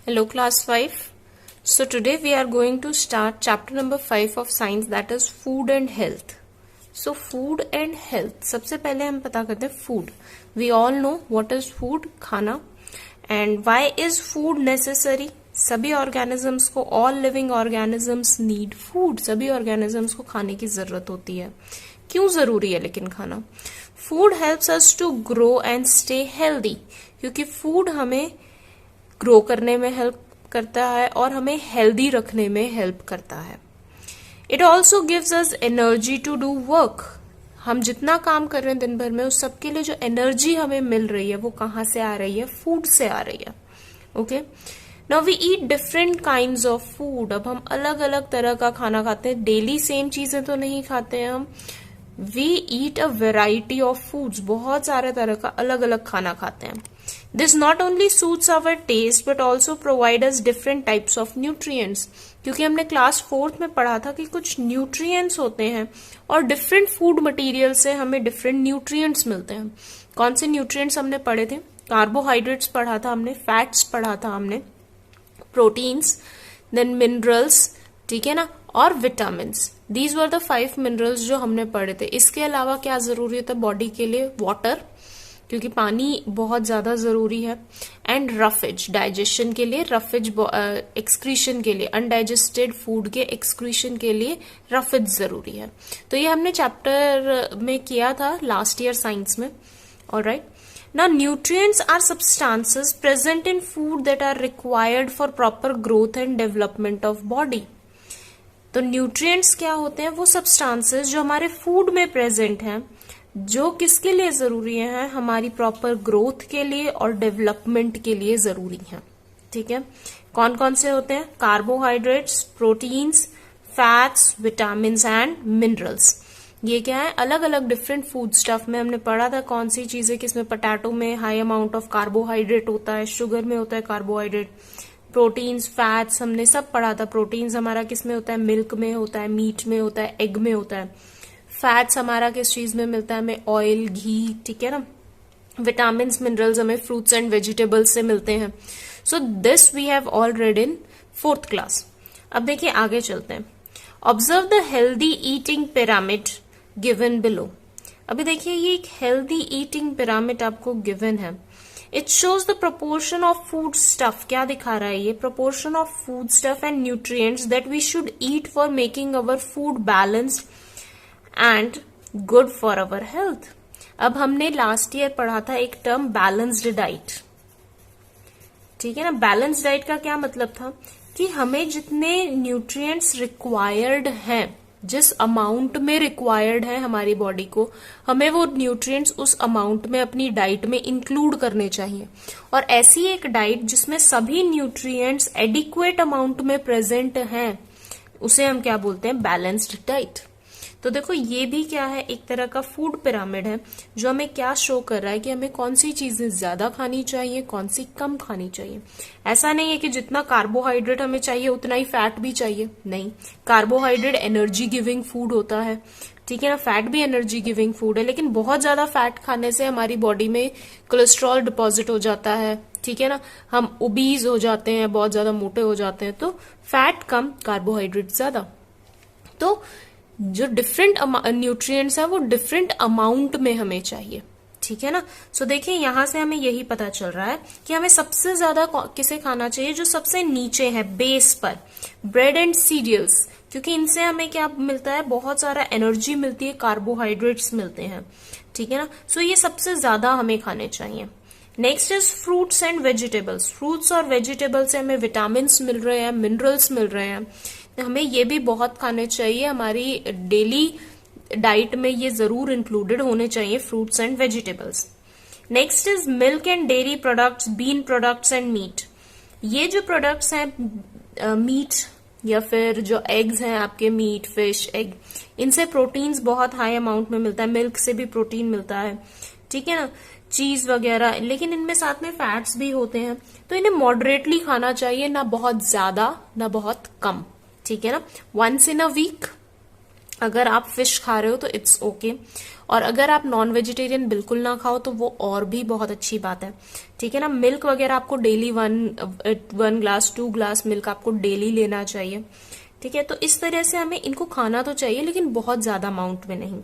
Hello class 5. So today we are going to start chapter number 5 of science, that is food and health. So food and health, सबसे पहले हम पता करते हैं food. We all know what is food, खाना. And why is food necessary? सभी organisms को, all living organisms need food. सभी organisms को खाने की जरूरत होती है. क्यों जरूरी है लेकिन खाना? Food helps us to grow and stay healthy. क्योंकि food हमें ग्रो करने में हेल्प करता है और हमें हेल्दी रखने में हेल्प करता है. It also gives us energy to do work. हम जितना काम कर रहे हैं दिन भर में, उस सबके लिए जो एनर्जी हमें मिल रही है वो कहाँ से आ रही है? फूड से आ रही है. Okay, now we eat different kinds of food. अब हम अलग अलग तरह का खाना खाते हैं. डेली सेम चीजें तो नहीं खाते हैं हम. We eat a variety of foods. बहुत सारे तरह का अलग अलग खाना खाते हैं. This not only suits our taste but also provide us different types of nutrients. क्योंकि हमने क्लास 4th में पढ़ा था कि कुछ न्यूट्रिएंट्स होते हैं और डिफरेंट फूड मटेरियल से हमें डिफरेंट न्यूट्रिएंट्स मिलते हैं. कौन से न्यूट्रिएंट्स हमने पढ़े थे? कार्बोहाइड्रेट्स पढ़ा था हमने, फैट्स पढ़ा था हमने, प्रोटीन्स, देन मिनरल्स, ठीक है ना, और vitamins. These were the 5 minerals जो हमने पढ़े थे. इसके अलावा क्या जरूरी होता है बॉडी के लिए? वाटर, क्योंकि पानी बहुत ज्यादा जरूरी है. एंड रफेज, डाइजेशन के लिए, रफेज एक्सक्रीशन के लिए, अनडाइजेस्टेड फूड के एक्सक्रीशन के लिए रफेज जरूरी है. तो ये हमने चैप्टर में किया था लास्ट ईयर साइंस में. Alright, now nutrients are substances present in food that are required for proper growth and development of body. तो न्यूट्रिएंट्स क्या होते हैं? वो सब्सटेंसेस जो हमारे फूड में प्रेजेंट हैं, जो किसके लिए जरूरी है? हमारी प्रॉपर ग्रोथ के लिए और डेवलपमेंट के लिए जरूरी है. ठीक है, कौन कौन से होते हैं? Carbohydrates, proteins, fats, vitamin and minerals. ये क्या है? अलग अलग डिफरेंट फूड स्टफ में हमने पढ़ा था कौन सी चीजें किसमें. पोटैटो में हाई अमाउंट ऑफ कार्बोहाइड्रेट होता है, शुगर में होता है कार्बोहाइड्रेट. प्रोटीन्स, फैट्स हमने सब पढ़ा था. प्रोटीन्स हमारा किसमें होता है? मिल्क में होता है, मीट में होता है, एग में होता है. फैट्स हमारा किस चीज में मिलता है? हमें ऑयल, घी, ठीक है ना. विटामिन, मिनरल्स हमें फ्रूट्स एंड वेजिटेबल्स से मिलते हैं. So this we have all read in 4th class. अब देखिए आगे चलते हैं. Observe the healthy eating pyramid given below. अभी देखिए ये एक हेल्दी ईटिंग पिरामिड आपको गिवन है. It shows the proportion of food stuff. क्या दिखा रहा है ये? Proportion of food stuff and nutrients that we should eat for making our food balanced and good for our health. अब हमने last year पढ़ा था एक टर्म बैलेंस्ड डाइट. ठीक है ना. बैलेंस्ड डाइट का क्या मतलब था? कि हमें जितने न्यूट्रिएंट्स रिक्वायर्ड हैं, जिस अमाउंट में रिक्वायर्ड है हमारी बॉडी को, हमें वो न्यूट्रिएंट्स उस अमाउंट में अपनी डाइट में इंक्लूड करने चाहिए. और ऐसी एक डाइट जिसमें सभी न्यूट्रिएंट्स एडिक्वेट अमाउंट में प्रेजेंट हैं, उसे हम क्या बोलते हैं? Balanced diet. तो देखो ये भी क्या है? एक तरह का फूड पिरामिड है जो हमें क्या शो कर रहा है कि हमें कौन सी चीजें ज्यादा खानी चाहिए, कौन सी कम खानी चाहिए. ऐसा नहीं है कि जितना कार्बोहाइड्रेट हमें चाहिए उतना ही फैट भी चाहिए. नहीं, कार्बोहाइड्रेट एनर्जी गिविंग फूड होता है, ठीक है ना. फैट भी एनर्जी गिविंग फूड है, लेकिन बहुत ज्यादा फैट खाने से हमारी बॉडी में कोलेस्ट्रॉल डिपॉजिट हो जाता है, ठीक है ना. हम ओबीज हो जाते हैं, बहुत ज्यादा मोटे हो जाते हैं. तो फैट कम, कार्बोहाइड्रेट ज्यादा. तो जो डिफरेंट न्यूट्रिएंट्स है वो डिफरेंट अमाउंट में हमें चाहिए, ठीक है ना. सो देखिए यहां से हमें यही पता चल रहा है कि हमें सबसे ज्यादा किसे खाना चाहिए? जो सबसे नीचे है बेस पर, ब्रेड एंड सीरियल्स. क्योंकि इनसे हमें क्या मिलता है? बहुत सारा एनर्जी मिलती है, कार्बोहाइड्रेट्स मिलते हैं, ठीक है ना. सो ये सबसे ज्यादा हमें खाने चाहिए. Next is fruits and vegetables. Fruits और वेजिटेबल से हमें विटामिन मिल रहे हैं, मिनरल्स मिल रहे हैं. हमें ये भी बहुत खाने चाहिए. हमारी डेली डाइट में ये जरूर इंक्लूडेड होने चाहिए, fruits and vegetables. Next is milk and dairy products, bean products and meat. ये जो प्रोडक्ट्स हैं, मीट या फिर जो एग्स हैं आपके, मीट, फिश, एग, इनसे प्रोटीन्स बहुत हाई अमाउंट में मिलता है. मिल्क से भी प्रोटीन मिलता है, ठीक है ना. चीज वगैरह, लेकिन इनमें साथ में फैट्स भी होते हैं. तो इन्हें मॉडरेटली खाना चाहिए, ना बहुत ज्यादा ना बहुत कम, ठीक है ना. वंस इन अ वीक अगर आप फिश खा रहे हो तो इट्स ओके, और अगर आप नॉन वेजिटेरियन बिल्कुल ना खाओ तो वो और भी बहुत अच्छी बात है, ठीक है ना। मिल्क वगैरह आपको डेली 1 ग्लास 2 ग्लास मिल्क आपको डेली लेना चाहिए, ठीक है। तो इस तरह से हमें इनको खाना तो चाहिए, लेकिन बहुत ज्यादा अमाउंट में नहीं,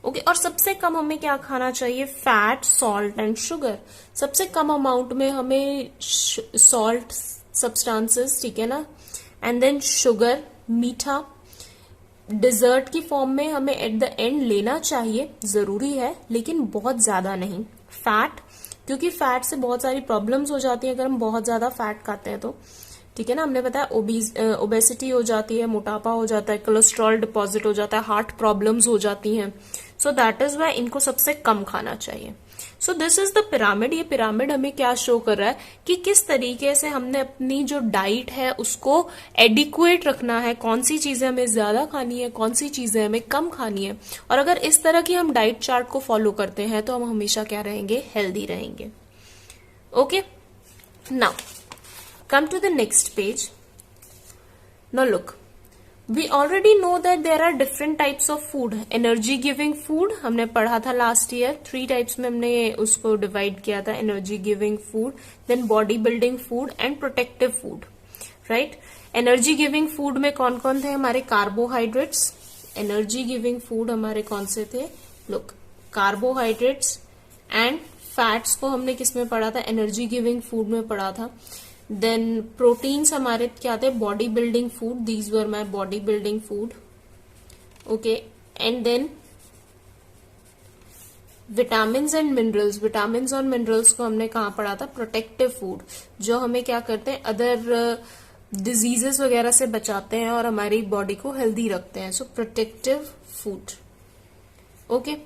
ओके। और सबसे कम हमें क्या खाना चाहिए, फैट, सॉल्ट एंड शुगर। सबसे कम अमाउंट में हमें सॉल्ट सब्सटेंसेस, ठीक है ना, एंड देन शुगर, मीठा डिजर्ट की फॉर्म में हमें एट द एंड लेना चाहिए, जरूरी है, लेकिन बहुत ज्यादा नहीं। फैट, क्योंकि फैट से बहुत सारी प्रॉब्लम्स हो जाती है अगर हम बहुत ज्यादा फैट खाते हैं तो, ठीक है ना। हमने बताया ओबेसिटी हो जाती है, मोटापा हो जाता है, कोलेस्ट्रॉल डिपॉजिट हो जाता है, हार्ट प्रॉब्लम्स हो जाती हैं। सो दैट इज वाई इनको सबसे कम खाना चाहिए। So this is the pyramid. ये पिरामिड हमें क्या शो कर रहा है कि किस तरीके से हमने अपनी जो डाइट है उसको एडिक्वेट रखना है, कौन सी चीजें हमें ज्यादा खानी है, कौन सी चीजें हमें कम खानी है। और अगर इस तरह की हम डाइट चार्ट को फॉलो करते हैं तो हम हमेशा क्या रहेंगे, हेल्दी रहेंगे, okay. Now come to the next page. Now look, we already know that there are different types of food. Energy giving food हमने पढ़ा था last year, 3 types में हमने उसको divide किया था, energy giving food, then body building food and protective food, right? energy giving food में कौन कौन थे हमारे, carbohydrates. energy giving food हमारे कौन से थे, look, carbohydrates and fats को हमने किस में पढ़ा था, energy giving food में पढ़ा था। देन प्रोटीन्स हमारे क्या थे, body building food, these were my body building food, okay. And then vitamins and minerals, vitamins और मिनरल्स को हमने कहाँ पढ़ा था, प्रोटेक्टिव फूड, जो हमें क्या करते हैं, अदर डिजीजेस वगैरह से बचाते हैं और हमारी बॉडी को हेल्दी रखते हैं। So protective food, okay.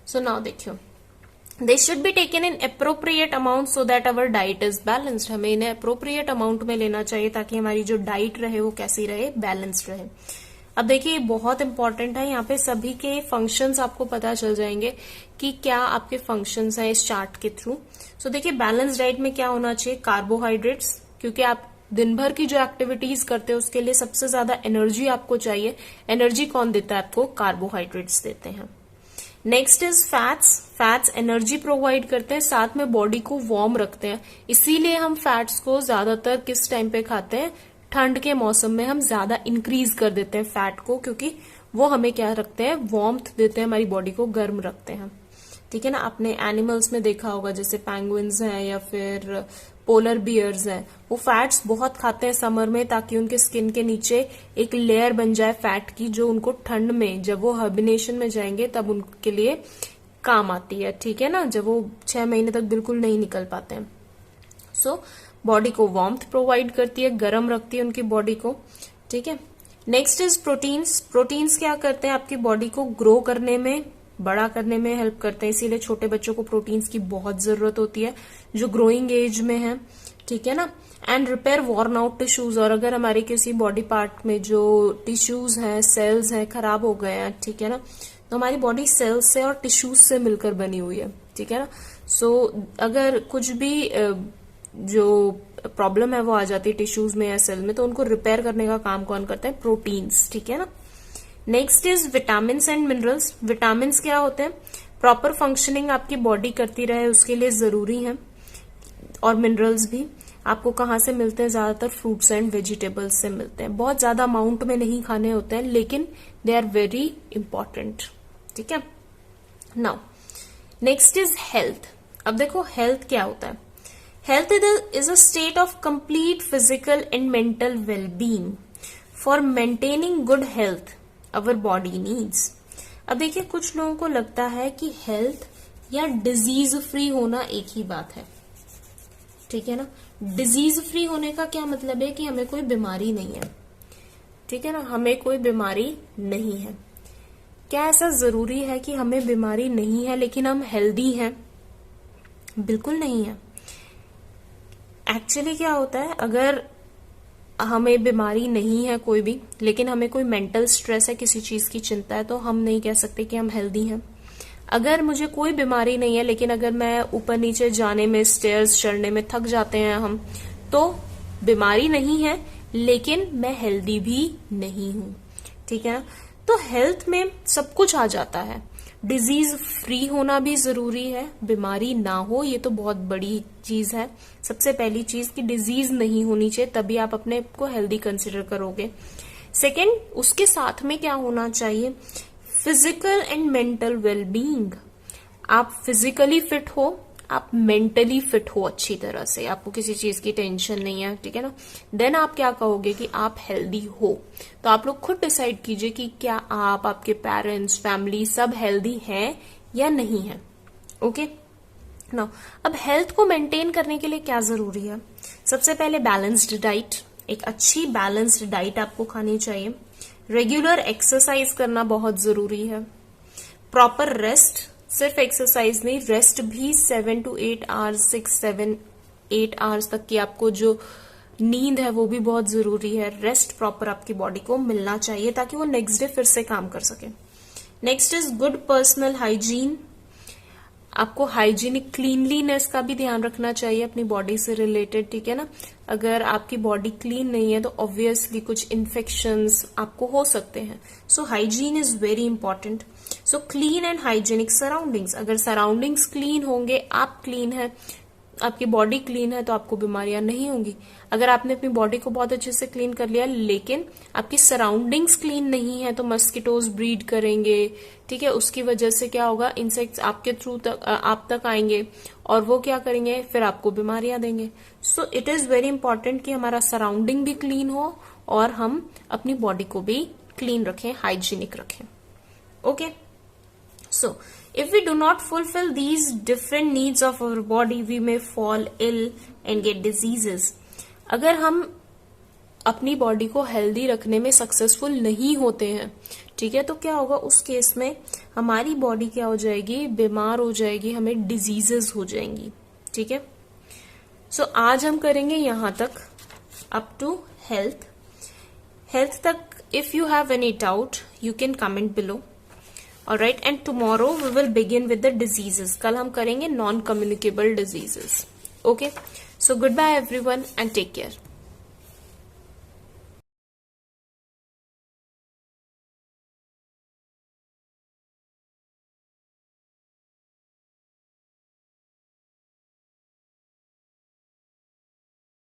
So now देखियो, they should be taken in appropriate amount so that our diet is balanced. हमें इन्हें appropriate amount में लेना चाहिए ताकि हमारी जो डाइट रहे वो कैसी रहे, बैलेंस्ड रहे। अब देखिए बहुत इंपॉर्टेंट है, यहाँ पे सभी के फंक्शंस आपको पता चल जाएंगे कि क्या आपके फंक्शंस हैं इस चार्ट के थ्रू। सो देखिए बैलेंस डाइट में क्या होना चाहिए, कार्बोहाइड्रेट्स, क्योंकि आप दिन भर की जो एक्टिविटीज करते हो उसके लिए सबसे ज्यादा एनर्जी आपको चाहिए। एनर्जी कौन देता है आपको, कार्बोहाइड्रेट्स देते हैं। Next is fats, fats energy provide करते हैं, साथ में बॉडी को वार्म रखते हैं, इसीलिए हम फैट्स को ज्यादातर किस टाइम पे खाते हैं, ठंड के मौसम में हम ज्यादा इंक्रीज कर देते हैं फैट को, क्योंकि वो हमें क्या रखते हैं, वार्मथ देते हैं, हमारी बॉडी को गर्म रखते हैं, ठीक है ना। आपने एनिमल्स में देखा होगा जैसे पेंगुइन्स हैं या फिर पोलर बियर्स हैं, वो फैट्स बहुत खाते हैं समर में ताकि उनके स्किन के नीचे एक लेयर बन जाए फैट की, जो उनको ठंड में जब वो हाइबरनेशन में जाएंगे तब उनके लिए काम आती है, ठीक है ना, जब वो 6 महीने तक बिल्कुल नहीं निकल पाते हैं। सो बॉडी को वार्मथ प्रोवाइड करती है, गर्म रखती है उनकी बॉडी को, ठीक है। नेक्स्ट इज प्रोटीन्स, प्रोटीन्स क्या करते हैं, आपकी बॉडी को ग्रो करने में, बड़ा करने में हेल्प करते हैं, इसीलिए छोटे बच्चों को प्रोटीन्स की बहुत जरूरत होती है जो ग्रोइंग एज में है, ठीक है ना। And repair worn out tissues, और अगर हमारे किसी बॉडी पार्ट में जो टिश्यूज हैं, सेल्स हैं, खराब हो गए हैं, ठीक है ना, तो हमारी बॉडी सेल्स से और टिश्यूज से मिलकर बनी हुई है, ठीक है ना। सो अगर कुछ भी जो प्रॉब्लम है वो आ जाती है टिश्यूज में या सेल में, तो उनको रिपेयर करने का काम कौन करता है, प्रोटीन्स, ठीक है ना। Next is vitamin and minerals, vitamin क्या होते हैं, प्रॉपर फंक्शनिंग आपकी बॉडी करती रहे उसके लिए जरूरी है, और मिनरल्स भी आपको कहाँ से मिलते हैं, ज्यादातर फ्रूट्स एंड वेजिटेबल्स से मिलते हैं, बहुत ज्यादा अमाउंट में नहीं खाने होते हैं, लेकिन दे आर वेरी इंपॉर्टेंट, ठीक है। Now next is health. अब देखो हेल्थ क्या होता है, health is a state of complete physical and mental wellbeing. For maintaining good health our body needs. अब देखिए कुछ लोगों को लगता है कि हेल्थ या डिजीज फ्री होना एक ही बात है, ठीक है ना। डिजीज फ्री होने का क्या मतलब है कि हमें कोई बीमारी नहीं है, ठीक है ना, हमें कोई बीमारी नहीं है। क्या ऐसा जरूरी है कि हमें बीमारी नहीं है लेकिन हम हेल्दी हैं? बिल्कुल नहीं है। एक्चुअली क्या होता है, अगर हमें बीमारी नहीं है कोई भी, लेकिन हमें कोई मेंटल स्ट्रेस है, किसी चीज की चिंता है, तो हम नहीं कह सकते कि हम हेल्दी हैं। अगर मुझे कोई बीमारी नहीं है लेकिन अगर मैं ऊपर नीचे जाने में, स्टेयर्स चढ़ने में थक जाते हैं हम, तो बीमारी नहीं है लेकिन मैं हेल्दी भी नहीं हूं, ठीक है ना। तो हेल्थ में सब कुछ आ जाता है। डिजीज फ्री होना भी जरूरी है, बीमारी ना हो, ये तो बहुत बड़ी चीज है। सबसे पहली चीज कि डिजीज नहीं होनी चाहिए, तभी आप अपने को हेल्दी कंसिडर करोगे। सेकेंड, उसके साथ में क्या होना चाहिए, फिजिकल एंड मेंटल वेलबींग। आप फिजिकली फिट हो, आप मेंटली फिट हो अच्छी तरह से, आपको किसी चीज की टेंशन नहीं है, ठीक है ना, देन आप क्या कहोगे कि आप हेल्दी हो। तो आप लोग खुद डिसाइड कीजिए कि क्या आप, आपके पेरेंट्स, फैमिली सब हेल्दी हैं या नहीं है। ओके ना, अब हेल्थ को मेंटेन करने के लिए क्या जरूरी है, सबसे पहले बैलेंस्ड डाइट, एक अच्छी बैलेंस्ड डाइट आपको खानी चाहिए। रेगुलर एक्सरसाइज करना बहुत जरूरी है। प्रॉपर रेस्ट, सिर्फ एक्सरसाइज नहीं, रेस्ट भी 7 to 8 आवर्स, 6-7-8 आवर्स तक की आपको जो नींद है वो भी बहुत जरूरी है। रेस्ट प्रॉपर आपकी बॉडी को मिलना चाहिए ताकि वो नेक्स्ट डे फिर से काम कर सके। Next is good personal hygiene. आपको हाइजीनिक क्लीनलीनेस का भी ध्यान रखना चाहिए अपनी बॉडी से रिलेटेड, ठीक है ना। अगर आपकी बॉडी क्लीन नहीं है तो ऑब्वियसली कुछ इन्फेक्शंस आपको हो सकते हैं। So hygiene is very important. So clean and hygienic surroundings, अगर सराउंडिंग्स क्लीन होंगे, आप क्लीन है, आपकी बॉडी क्लीन है, तो आपको बीमारियां नहीं होंगी। अगर आपने अपनी बॉडी को बहुत अच्छे से क्लीन कर लिया लेकिन आपकी सराउंडिंग्स क्लीन नहीं है तो मस्किटोज ब्रीड करेंगे, ठीक है, उसकी वजह से क्या होगा, इंसेक्ट्स आपके थ्रू तक आप तक आएंगे और वो क्या करेंगे, फिर आपको बीमारियां देंगे। So it is very important कि हमारा सराउंडिंग भी क्लीन हो और हम अपनी बॉडी को भी क्लीन रखें, हाइजीनिक रखें। Okay, so if we do not fulfill these different needs of our body, we may fall ill and get diseases. अगर हम अपनी बॉडी को हेल्दी रखने में सक्सेसफुल नहीं होते हैं, ठीक है, तो क्या होगा, उस केस में हमारी बॉडी क्या हो जाएगी, बीमार हो जाएगी, हमें डिजीजेस हो जाएंगी, ठीक है। सो आज हम करेंगे यहां तक, अप टू हेल्थ तक। If you have any doubt you can comment below. Alright, and tomorrow we will begin with the diseases. कल हम करेंगे non-communicable diseases. Okay, so goodbye everyone and take care.